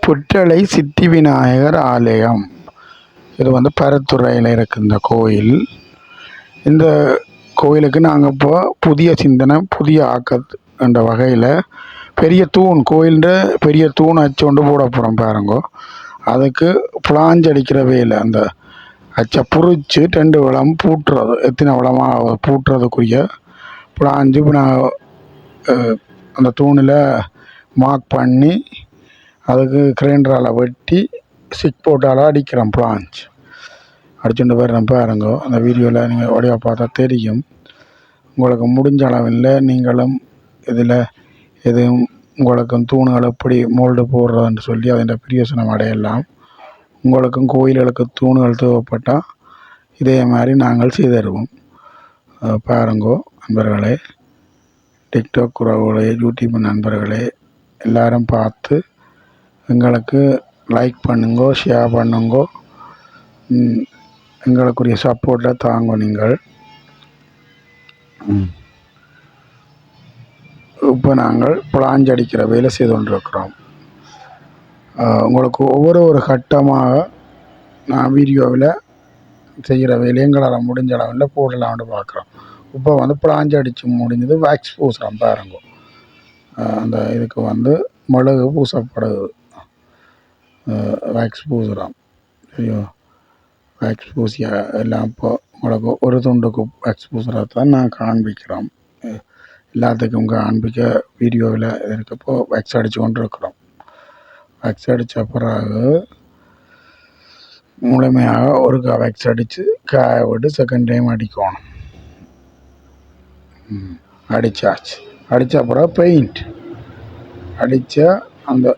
புற்றலை சித்தி விநாயகர் ஆலயம். இது வந்து பருத்துறையில் இருக்குது இந்த கோயில். இந்த கோயிலுக்கு நாங்கள் இப்போ புதிய சிந்தனை புதிய ஆக்கத்து என்ற வகையில் பெரிய தூண் கோயில்ன்ற பெரிய தூண் அச்சு கொண்டு போட போகிறோம் பாருங்கோ. அதுக்கு பிளாஞ்ச் அடிக்கிற வேலை அந்த அச்சை புரிச்சு 2 வளம் பூட்டுறது எத்தனை வளமாக பூட்டுறதுக்குரிய பிளாஞ்சு இப்போ நான் அந்த தூணில் மார்க் பண்ணி அதுக்கு கிரைண்டரால் வெட்டி ஸ்டிக் போட்டால் அடிக்கிறோம். பிளாஞ்ச் அடிச்சுட்டு போயிடுறேன் பாருங்க. அந்த வீடியோவில் நீங்கள் வடிவாக பார்த்தா தெரியும். உங்களுக்கு முடிஞ்ச அளவில் நீங்களும் இதில் எதுவும் உங்களுக்கும் தூணுகள் எப்படி மோல்டு போடுறதுன்னு சொல்லி அதன் பிரயோசனம் அடையலாம். உங்களுக்கும் கோயில்களுக்கு தூணுகள் தேவைப்பட்டால் இதே மாதிரி நாங்கள் செய்தருவோம். பாருங்கோ நண்பர்களே, டிக்டாக் உறவுகளே, யூடியூப் நண்பர்களே எல்லாரும் பார்த்து எங்களுக்கு லைக் பண்ணுங்கோ, ஷேர் பண்ணுங்கோ, எங்களுக்குரிய சப்போர்ட்டை தாங்க. நீங்கள் இப்போ நாங்கள் பிளாஞ்ச் அடிக்கிற வேலை செய்து கொண்டிருக்கிறோம். உங்களுக்கு ஒவ்வொரு கட்டமாக நான் வீடியோவில் செய்கிற வேலையை எங்களால் முடிஞ்ச அளவில் போடலாம்னு பார்க்குறோம். இப்போ வந்து பிளாஞ்ச் அடித்து முடிஞ்சது வேக்ஸ் பூசுகிறோம் பாருங்க. அந்த இதுக்கு வந்து மிளகு பூசப்படுது. வேக்ஸ் பூசுகிறோம். ஐயோ, வேக்ஸ் பூசிய எல்லாம் இப்போ உங்களுக்கு ஒரு துண்டுக்கு வேக்ஸ் பூசுகிறது தான் நான் காண்பிக்கிறோம். எல்லாத்துக்கும் காண்பிக்க வீடியோவில் இருக்கப்போ வேக்ஸ் அடித்து கொண்டு இருக்கிறோம். வேக்ஸ் அடித்த பிறகு முழுமையாக ஒரு வேக்ஸ் அடித்து காய விட்டு செகண்ட் டைம் அடிக்கணும். அடித்தாச்சு. அடித்த பிறகு பெயிண்ட் அடித்த அந்த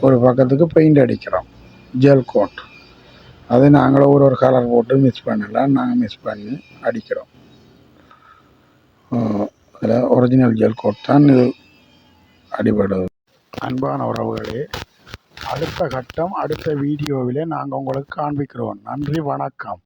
ஒரு பக்கத்துக்கு பெயிண்ட் அடிக்கிறோம். ஜெல் கோட் அது நாங்களும் ஒரு கலர் போட்டு மிக்ஸ் பண்ணலாம். நாங்கள் மிக்ஸ் பண்ணி அடிக்கிறோம். அதில் ஒரிஜினல் ஜெல் கோட் தான் இது அடிபடுது. அன்பான உறவுகளே, அடுத்த கட்டம் அடுத்த வீடியோவிலே நாங்கள் உங்களுக்கு காண்பிக்கிறோம். நன்றி, வணக்கம்.